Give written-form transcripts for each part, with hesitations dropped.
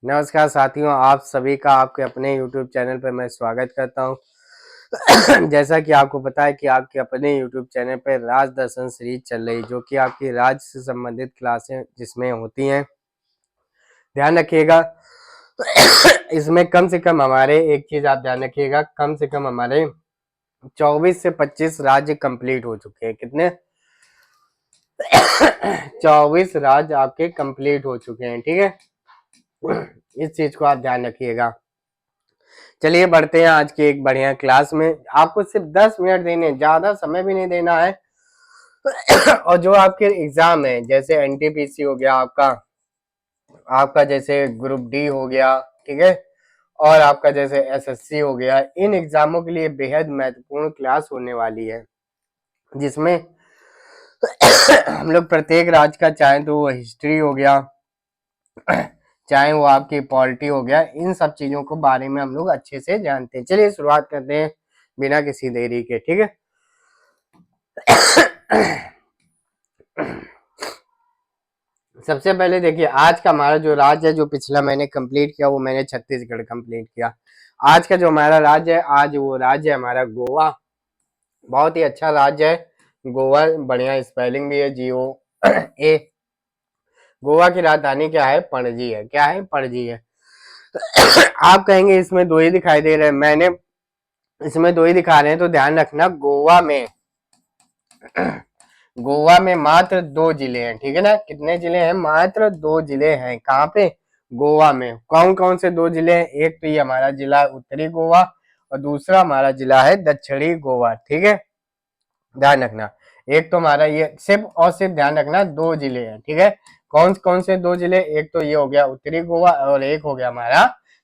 नमस्कार साथियों, आप सभी का आपके अपने YouTube चैनल पर मैं स्वागत करता हूं। जैसा कि आपको पता है कि आपके अपने YouTube चैनल पर राज दर्शन सीरीज चल रही, जो कि आपकी राज्य से संबंधित क्लासें जिसमें होती हैं। ध्यान रखिएगा, इसमें कम से कम हमारे एक चीज आप ध्यान रखिएगा, कम से कम हमारे 24 से 25 राज्य कंप्लीट हो चुके हैं। कितने? 24 राज्य आपके कंप्लीट हो चुके हैं। ठीक है, इस चीज को आप ध्यान रखिएगा। चलिए बढ़ते हैं आज की एक बढ़िया क्लास में। आपको सिर्फ 10 मिनट देने, ज्यादा समय भी नहीं देना है। और जो आपके एग्जाम है, जैसे एनटीपीसी हो गया आपका जैसे ग्रुप डी हो गया, ठीक है, और आपका जैसे एसएससी हो गया, इन एग्जामों के लिए बेहद महत्वपूर्ण क्लास होने वाली है, जिसमें हम लोग प्रत्येक राज्य का, चाहे तो वो हिस्ट्री हो गया, चाहे वो आपकी पॉलिटी हो गया, इन सब चीजों को बारे में हम लोग अच्छे से जानते हैं। चलिए शुरुआत करते हैं बिना किसी देरी के। ठीक है, सबसे पहले देखिए, आज का हमारा जो राज्य है, जो पिछला मैंने कंप्लीट किया, वो मैंने छत्तीसगढ़ कंप्लीट किया। आज का जो हमारा राज्य है, आज वो राज्य है हमारा गोवा। बहुत ही अच्छा राज्य है गोवा, बढ़िया स्पेलिंग भी है, GOA। गोवा की राजधानी क्या है? पणजी है। क्या है? पणजी है। आप कहेंगे इसमें दो ही दिखाई दे रहे हैं, मैंने इसमें दो ही दिखा रहे हैं, तो ध्यान रखना, गोवा में मात्र 2 जिले हैं। ठीक है ना, कितने जिले हैं? मात्र 2 जिले हैं। कहाँ पे? गोवा में। कौन कौन से 2 जिले हैं? एक तो ये हमारा जिला उत्तरी गोवा, और दूसरा हमारा जिला है दक्षिणी गोवा। ठीक है, ध्यान रखना, एक तो हमारा ये सिर्फ और सिर्फ ध्यान रखना 2 जिले हैं। ठीक है, कौन कौन से 2 जिले? एक तो ये हो गया उत्तरी गोवा, और एक हो गया हमारा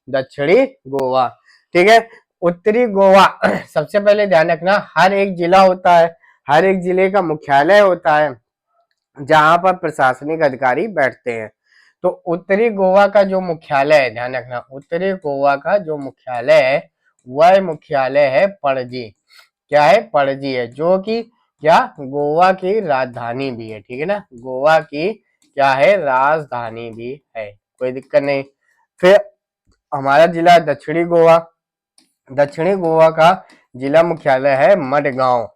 दक्षिणी गोवा। ठीक है, उत्तरी गोवा सबसे पहले ध्यान रखना, हर एक जिला होता है, हर एक जिले का मुख्यालय होता है, जहां पर प्रशासनिक अधिकारी बैठते हैं। तो उत्तरी गोवा का जो मुख्यालय है, ध्यान रखना, उत्तरी गोवा का जो मुख्यालय है, वह मुख्यालय है पणजी। क्या है? पणजी है, जो कि क्या, गोवा की राजधानी भी है। ठीक है ना, गोवा की क्या है? राजधानी भी है, कोई दिक्कत नहीं। फिर हमारा जिला दक्षिणी गोवा, दक्षिणी गोवा का जिला मुख्यालय है मडगांव।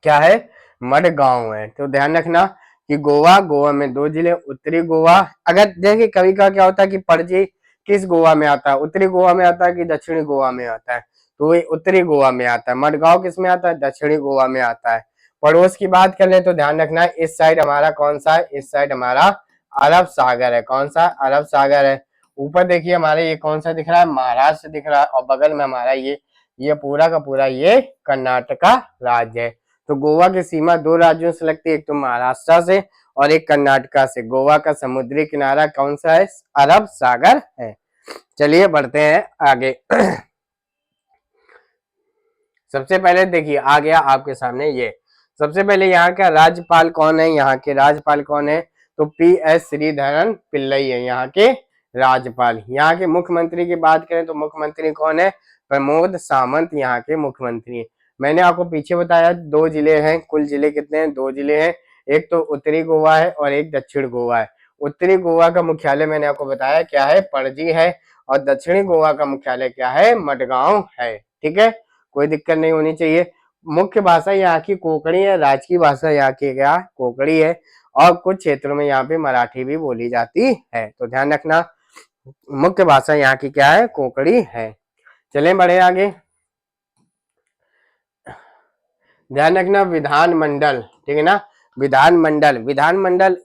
क्या है? मडगांव है। तो ध्यान रखना कि गोवा में 2 जिले, उत्तरी गोवा, अगर देखिए कभी का क्या होता है कि पणजी किस गोवा में आता है, उत्तरी गोवा में आता है कि दक्षिणी गोवा में आता है, तो ये उत्तरी गोवा में आता है। मडगांव किस में आता है? दक्षिणी गोवा में आता है। पड़ोस की बात कर ले तो ध्यान रखना, इस साइड हमारा कौन सा है? इस साइड हमारा अरब सागर है। कौन सा? अरब सागर है। ऊपर देखिए हमारे ये कौन सा दिख रहा है? महाराष्ट्र दिख रहा है, और बगल में हमारा ये पूरा का पूरा ये कर्नाटका राज्य है। तो गोवा की सीमा 2 राज्यों से लगती है, एक तो महाराष्ट्र से और एक कर्नाटका से। गोवा का समुद्री किनारा कौन सा है? अरब सागर है। चलिए बढ़ते हैं आगे। सबसे पहले देखिए आ गया आपके सामने ये, सबसे पहले यहाँ का राज्यपाल कौन है? यहाँ के राज्यपाल कौन है? तो PS श्रीधरन पिल्लई है यहाँ के राज्यपाल। यहाँ के मुख्यमंत्री की बात करें तो मुख्यमंत्री कौन है? प्रमोद सावंत यहाँ के मुख्यमंत्री। मैंने आपको पीछे बताया 2 जिले हैं, कुल जिले कितने हैं? 2 जिले हैं, एक तो उत्तरी गोवा है और एक दक्षिण गोवा है। उत्तरी गोवा का मुख्यालय मैंने आपको बताया क्या है? पणजी है, और दक्षिणी गोवा का मुख्यालय क्या है? मडगांव है। ठीक है, कोई दिक्कत नहीं होनी चाहिए। मुख्य भाषा यहाँ की कोंकणी है, राजकीय भाषा यहाँ की क्या? कोंकणी है, और कुछ क्षेत्रों में यहाँ पे मराठी भी बोली जाती है। तो ध्यान रखना, मुख्य भाषा यहाँ की क्या है? कोंकणी है। चलें बढ़े आगे। ध्यान रखना, विधानमंडल, ठीक है ना, विधानमंडल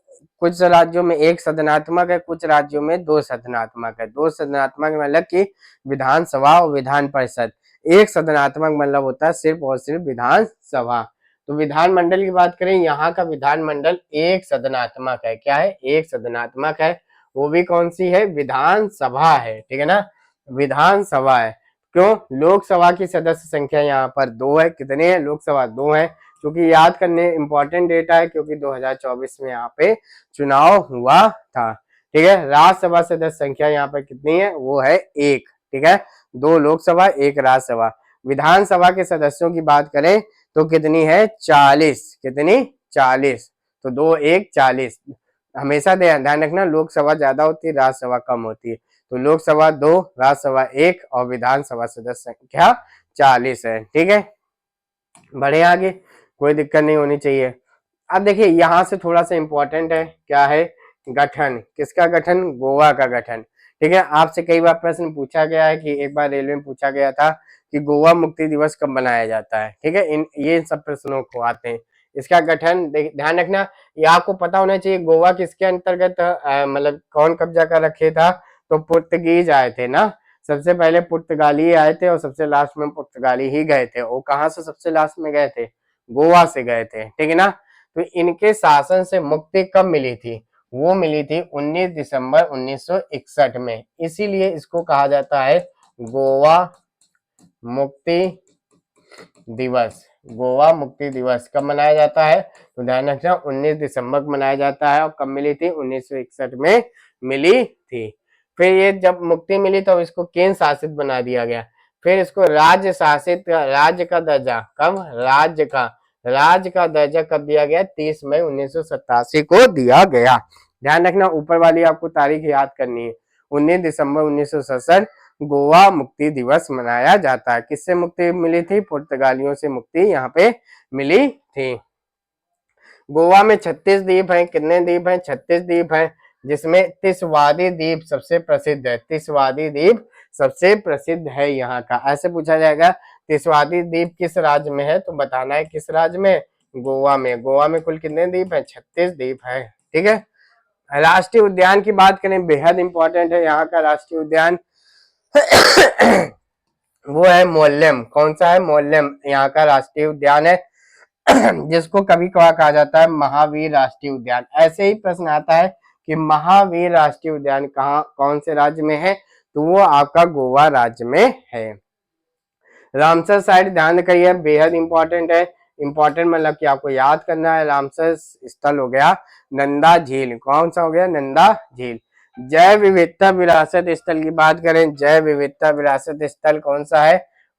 कुछ राज्यों में 1 सदनात्मक है, कुछ राज्यों में 2 सदनात्मक है। 2 सदनात्मक मतलब कि विधानसभा और विधान परिषद। 1 सदनात्मक मतलब होता है सिर्फ और सिर्फ विधानसभा। तो विधानमंडल की बात करें, यहाँ का विधानमंडल 1 सदनात्मक है। क्या है? 1 सदनात्मक है, वो भी कौन सी है? विधानसभा है। ठीक है ना, विधानसभा है। क्यों? लोकसभा की सदस्य संख्या यहाँ पर 2 है। कितने हैं? लोकसभा 2 है, क्योंकि याद करने इंपॉर्टेंट डेटा है, क्योंकि 2024 में यहाँ पे चुनाव हुआ था। ठीक है, राज्यसभा सदस्य संख्या यहाँ पर कितनी है? वो है 1। ठीक है, 2 लोकसभा 1 राज्यसभा। विधानसभा के सदस्यों की बात करें तो कितनी है? 40। कितनी? 40। तो 2 1 40, हमेशा ध्यान रखना, लोकसभा ज्यादा होती है, राज्यसभा कम होती है। तो लोकसभा 2, राज्यसभा 1 और विधानसभा सदस्य संख्या 40 है। ठीक है, बढ़े आगे, कोई दिक्कत नहीं होनी चाहिए। अब देखिए यहाँ से थोड़ा सा इंपॉर्टेंट है, क्या है, गठन, किसका गठन, गोवा का गठन। ठीक है, आपसे कई बार प्रश्न पूछा गया है कि एक बार रेलवे में पूछा गया था कि गोवा मुक्ति दिवस कब मनाया जाता है। ठीक है, ये सब प्रश्नों को आते हैं। इसका गठन ध्यान रखना, ये आपको पता होना चाहिए गोवा किसके अंतर्गत, मतलब कौन कब्जा कर रखे था, तो पुर्तगीज आए थे ना, सबसे पहले पुर्तगाली आए थे और सबसे लास्ट में पुर्तगाली ही गए थे। वो कहाँ से सबसे लास्ट में गए थे, गोवा से गए थे। ठीक है ना, तो इनके शासन से मुक्ति कब मिली थी, वो मिली थी 19 दिसंबर 1961 में। इसीलिए इसको कहा जाता है गोवा मुक्ति दिवस। गोवा मुक्ति दिवस कब मनाया जाता है, तो ध्यान रखना 19 दिसंबर को मनाया जाता है। और कब मिली थी, 1961 में मिली थी। फिर ये जब मुक्ति मिली तो इसको केंद्र शासित बना दिया गया। फिर इसको राज्य शासित, राज्य का दर्जा, कब, राज्य का दर्जा कब दिया गया, 30 मई 1987 को दिया गया। ध्यान रखना, ऊपर वाली आपको तारीख याद करनी है, 19 दिसंबर 1967 गोवा मुक्ति दिवस मनाया जाता है। किससे मुक्ति मिली थी, पुर्तगालियों से मुक्ति यहाँ पे मिली थी। गोवा में 36 द्वीप हैं। कितने द्वीप हैं, 36 द्वीप हैं, जिसमें तिसवादी द्वीप सबसे प्रसिद्ध है। तिसवादी द्वीप सबसे प्रसिद्ध है यहाँ का। ऐसे पूछा जाएगा तिसवादी द्वीप किस राज्य में है, तो बताना है किस राज्य में, गोवा में। गोवा में कुल कितने द्वीप है, 36 द्वीप है। ठीक है, राष्ट्रीय उद्यान की बात करें, बेहद इंपॉर्टेंट है यहाँ का राष्ट्रीय उद्यान वो है मोल्लेम। कौन सा है, मोल्लेम यहाँ का राष्ट्रीय उद्यान है जिसको कभी कभार कहा जाता है महावीर राष्ट्रीय उद्यान। ऐसे ही प्रश्न आता है कि महावीर राष्ट्रीय उद्यान कहाँ, कौन से राज्य में है, तो वो आपका गोवा राज्य में है। रामसर साइट ध्यान करिए, बेहद इंपॉर्टेंट है। इंपॉर्टेंट मतलब कि आपको याद करना है। रामसर स्थल हो गया नंदा झील। कौन सा हो गया, नंदा झील। जैव विविधता विरासत स्थल की बात करें, जैव विविधता विरासत स्थल कौन सा है,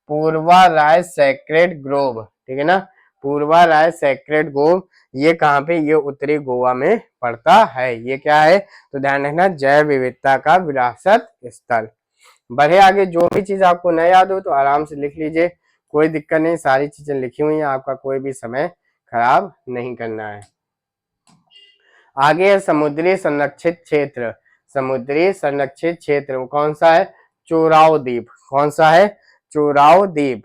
पूर्वा राय सेक्रेड ग्रोव। ठीक है ना, पूर्वा राय सेक्रेड ग्रोव, ये कहाँ पे, ये उत्तरी गोवा में पड़ता है। ये क्या है, तो ध्यान रखना जैव विविधता का विरासत स्थल। बढ़े आगे, जो भी चीज आपको न याद हो तो आराम से लिख लीजिए, कोई दिक्कत नहीं, सारी चीजें लिखी हुई हैं, आपका कोई भी समय खराब नहीं करना है। आगे है समुद्री संरक्षित क्षेत्र। समुद्री संरक्षित क्षेत्र कौन सा है, चोराव द्वीप। कौन सा है, चोराव द्वीप।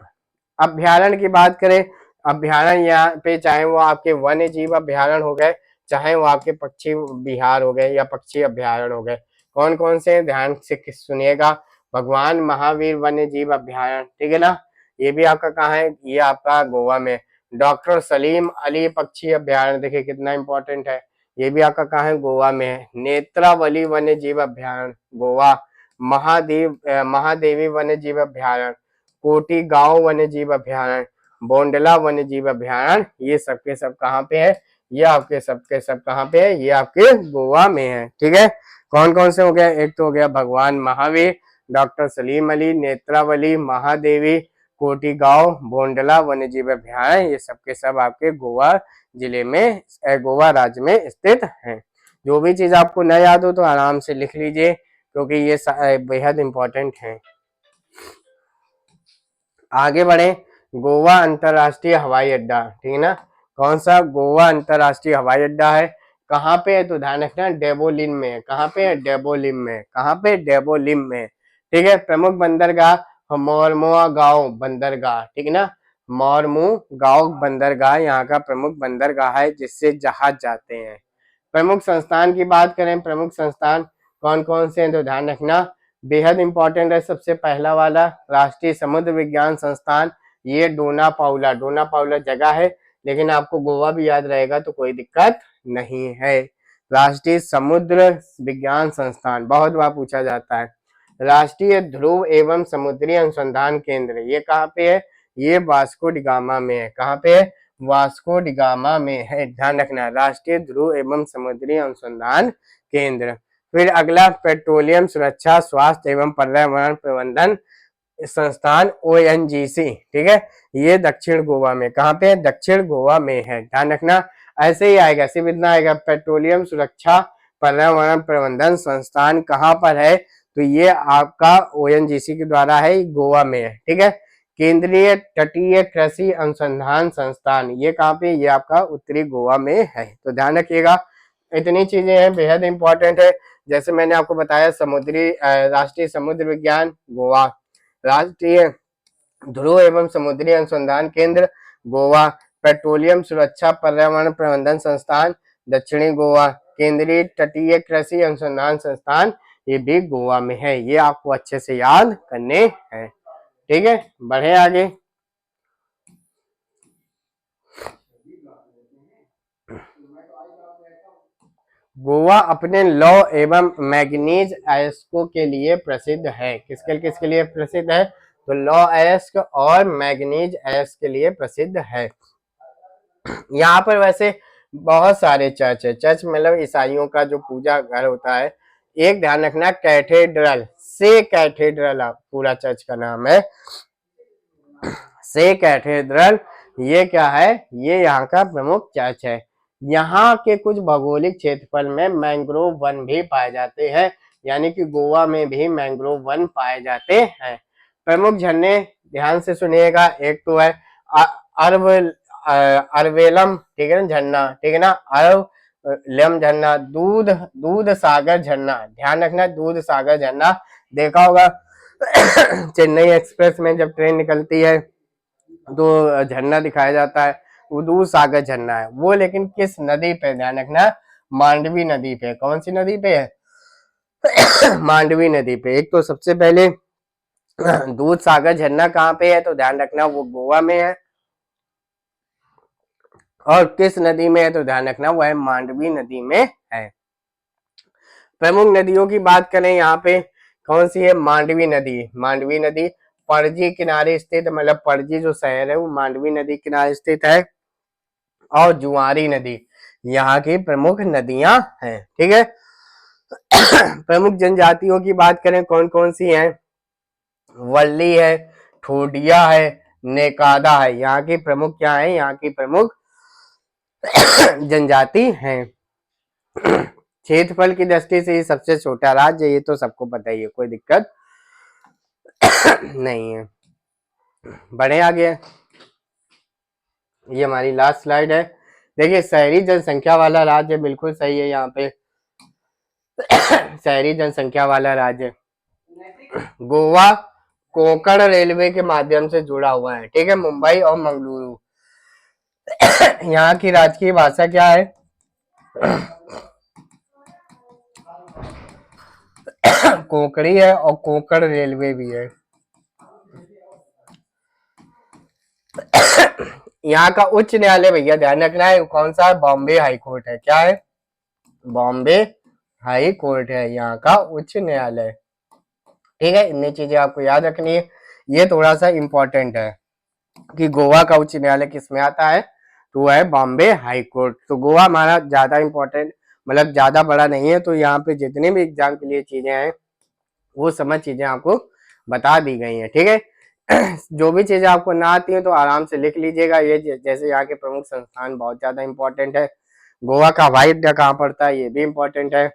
अभ्यारण्य की बात करें, अभ्यारण्य यहाँ पे चाहे वो आपके वन्य जीव अभ्यारण्य हो गए, चाहे वो आपके पक्षी विहार हो गए या पक्षी अभ्यारण्य हो गए। कौन कौन से, ध्यान से सुनिएगा, भगवान महावीर वन्य जीव अभ्यारण्य। ठीक है ना, ये भी आपका कहाँ है, ये आपका गोवा में। डॉक्टर सलीम अली पक्षी अभ्यारण्य, देखिए कितना इंपॉर्टेंट है, ये भी आपका कहाँ है, गोवा में है। नेत्रावली वन्य जीव अभ्यारण्य गोवा। महादेवी वन्य जीव अभ्यारण्य, कोटी गांव वन्य जीव अभ्यारण्य, बोंडला वन्य जीव अभ्यारण्य, ये सबके सब कहाँ पे है, ये आपके सबके सब कहाँ पे है, ये आपके गोवा में है। ठीक है, कौन कौन से हो गया, एक तो हो गया भगवान महावीर, डॉक्टर सलीम अली, नेत्रावली, महादेवी, कोटी गांव, बोंडला वन्य जीव अभ्यारण्य, ये सबके सब आपके गोवा जिले में, गोवा राज्य में स्थित है। जो भी चीज आपको न याद हो तो आराम से लिख लीजिए, क्योंकि ये बेहद इंपॉर्टेंट है। आगे बढ़े, गोवा अंतरराष्ट्रीय हवाई अड्डा। ठीक है ना, कौन सा, गोवा अंतरराष्ट्रीय हवाई अड्डा है, कहाँ पे है, तो ध्यान रखना डेबोलिम में। कहाँ पे है, डेबोलिम में। कहाँ पे, डेबोलिम में। ठीक है, प्रमुख बंदरगाह मोरमुआ गांव बंदरगाह। ठीक है ना, मोरमू गांव बंदरगाह यहाँ का प्रमुख बंदरगाह है जिससे जहाज जाते हैं। प्रमुख संस्थान की बात करें, प्रमुख संस्थान कौन कौन से हैं, तो ध्यान रखना बेहद इंपॉर्टेंट है। सबसे पहला वाला राष्ट्रीय समुद्र विज्ञान संस्थान, ये डोना पाउला जगह है, लेकिन आपको गोवा भी याद रहेगा तो कोई दिक्कत नहीं है। राष्ट्रीय समुद्र विज्ञान संस्थान बहुत बार पूछा जाता है। राष्ट्रीय ध्रुव एवं समुद्री अनुसंधान केंद्र, ये कहाँ पे है, ये वास्को डिगामा में है। कहाँ पे है, वास्को डिगामा में है, ध्यान रखना। राष्ट्रीय ध्रुव एवं समुद्री अनुसंधान केंद्र। फिर अगला पेट्रोलियम सुरक्षा स्वास्थ्य एवं पर्यावरण प्रबंधन संस्थान ONGC। ठीक है, ये दक्षिण गोवा में, कहाँ पे, दक्षिण गोवा में है, ध्यान रखना। ऐसे ही आएगा, सिर्फ इतना आएगा, पेट्रोलियम सुरक्षा पर्यावरण प्रबंधन संस्थान कहाँ पर है, तो ये आपका ओएनजीसी के द्वारा है, गोवा में है। ठीक है, केंद्रीय तटीय कृषि अनुसंधान संस्थान ये कहाँ पे, ये आपका उत्तरी गोवा में है। तो ध्यान रखिएगा, इतनी चीजें हैं, बेहद इंपॉर्टेंट है। जैसे मैंने आपको बताया समुद्री राष्ट्रीय समुद्र विज्ञान गोवा, राष्ट्रीय ध्रुव एवं समुद्री अनुसंधान केंद्र गोवा, पेट्रोलियम सुरक्षा पर्यावरण प्रबंधन संस्थान दक्षिणी गोवा, केंद्रीय तटीय कृषि अनुसंधान संस्थान ये भी गोवा में है। ये आपको अच्छे से याद करने हैं। ठीक है, बढ़े आगे। गोवा अपने लौह एवं मैग्नीज अयस्कों के लिए प्रसिद्ध है। किसके लिए प्रसिद्ध है, तो लौह अयस्क और मैग्नीज अयस्क के लिए प्रसिद्ध है। यहाँ पर वैसे बहुत सारे चर्च है। चर्च मतलब ईसाइयों का जो पूजा घर होता है। एक ध्यान रखना, कैथेड्रल से कैथेड्रल पूरा चर्च का नाम है, से कैथेड्रल। ये क्या है, ये यहाँ का प्रमुख चर्च है। यहाँ के कुछ भौगोलिक क्षेत्रफल में मैंग्रोव वन भी पाए जाते हैं, यानी कि गोवा में भी मैंग्रोव वन पाए जाते हैं। प्रमुख झरने ध्यान से सुनिएगा, एक तो है अरवेलम, ठीक है ना झरना, ठीक है ना, अरवेलम झरना, दूध सागर झरना, ध्यान रखना दूध सागर झरना देखा होगा चेन्नई एक्सप्रेस में जब ट्रेन निकलती है तो झरना दिखाया जाता है, वो दूध सागर झरना है वो। लेकिन किस नदी पे, ध्यान रखना मांडवी नदी पे। कौन सी नदी पे है मांडवी नदी पे। एक तो सबसे पहले दूध सागर झरना कहाँ पे है, तो ध्यान रखना वो गोवा में है। और किस नदी में है, तो ध्यान रखना वो है मांडवी नदी में है। प्रमुख नदियों की बात करें यहाँ पे कौन सी है, मांडवी नदी। मांडवी नदी पणजी किनारे स्थित, मतलब पणजी जो शहर है वो मांडवी नदी किनारे स्थित है। और जुआरी नदी यहाँ की प्रमुख नदियां हैं। ठीक है प्रमुख जनजातियों की बात करें कौन कौन सी हैं, वल्ली है, ठोडिया है, नेकादा है। यहाँ की प्रमुख क्या है, यहाँ की प्रमुख जनजाति हैं। क्षेत्रफल की दृष्टि से ये सबसे छोटा राज्य, ये तो सबको पता ही है, कोई दिक्कत नहीं है। बढ़े आगे, ये हमारी लास्ट स्लाइड है। देखिए शहरी जनसंख्या वाला राज्य, बिल्कुल सही है यहाँ पे शहरी जनसंख्या वाला राज्य गोवा कोंकण रेलवे के माध्यम से जुड़ा हुआ है। ठीक है, मुंबई और मंगलुरु। यहाँ की राजकीय भाषा क्या है कोंकणी है, और कोंकण रेलवे भी है। यहाँ का उच्च न्यायालय भैया ध्यान रखना है कौन सा है, बॉम्बे हाई कोर्ट है। क्या है, बॉम्बे हाई कोर्ट है यहाँ का उच्च न्यायालय। ठीक है, इतनी चीजें आपको याद रखनी है। ये थोड़ा सा इंपॉर्टेंट है कि गोवा का उच्च न्यायालय किसमें आता है, तो है बॉम्बे हाई कोर्ट। तो गोवा हमारा ज्यादा इंपॉर्टेंट, मतलब ज्यादा बड़ा नहीं है। तो यहाँ पे जितने भी एग्जाम के लिए चीजें हैं वो समझ चीजें आपको बता दी गई हैं। ठीक है जो भी चीजें आपको ना आती हैं तो आराम से लिख लीजिएगा। ये जैसे यहाँ के प्रमुख संस्थान बहुत ज्यादा इंपॉर्टेंट है। गोवा का हवाई अड्डा कहाँ पड़ता है, ये भी इंपॉर्टेंट है।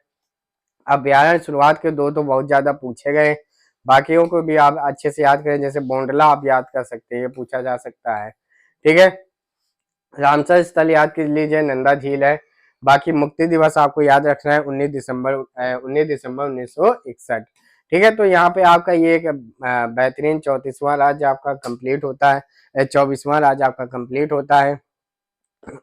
अभ्यारण्य शुरुआत के दो तो बहुत ज्यादा पूछे गए, बाकियों को भी आप अच्छे से याद करें। जैसे बोंडला आप याद कर सकते हैं, ये पूछा जा सकता है। ठीक है, रामसर स्थल याद कर लीजिए, नंदा झील है। बाकी मुक्ति दिवस आपको याद रखना है 19 दिसंबर 1961। ठीक है, तो यहाँ पे आपका ये एक बेहतरीन 34वां राज्य आपका कंप्लीट होता है, 24वां राज्य आपका कंप्लीट होता है।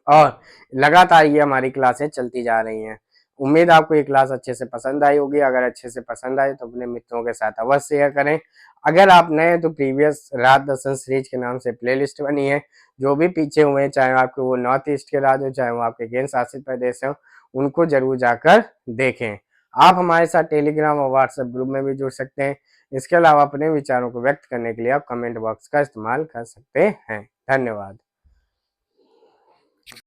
और लगातार ये हमारी क्लासें चलती जा रही हैं। उम्मीद आपको ये क्लास अच्छे से पसंद आई होगी। अगर अच्छे से पसंद आए तो अपने मित्रों के साथ अवश्य शेयर करें। अगर आप नए हैं तो प्रीवियस राज दर्शन सीरीज के नाम से प्लेलिस्ट बनी है, जो भी पीछे हुए हैं, चाहे आपके वो नॉर्थ ईस्ट के राज्य हो, चाहे वो आपके केंद्र शासित प्रदेश हो, उनको जरूर जाकर देखें। आप हमारे साथ टेलीग्राम और व्हाट्सएप ग्रुप में भी जुड़ सकते हैं। इसके अलावा अपने विचारों को व्यक्त करने के लिए आप कमेंट बॉक्स का इस्तेमाल कर सकते हैं। धन्यवाद।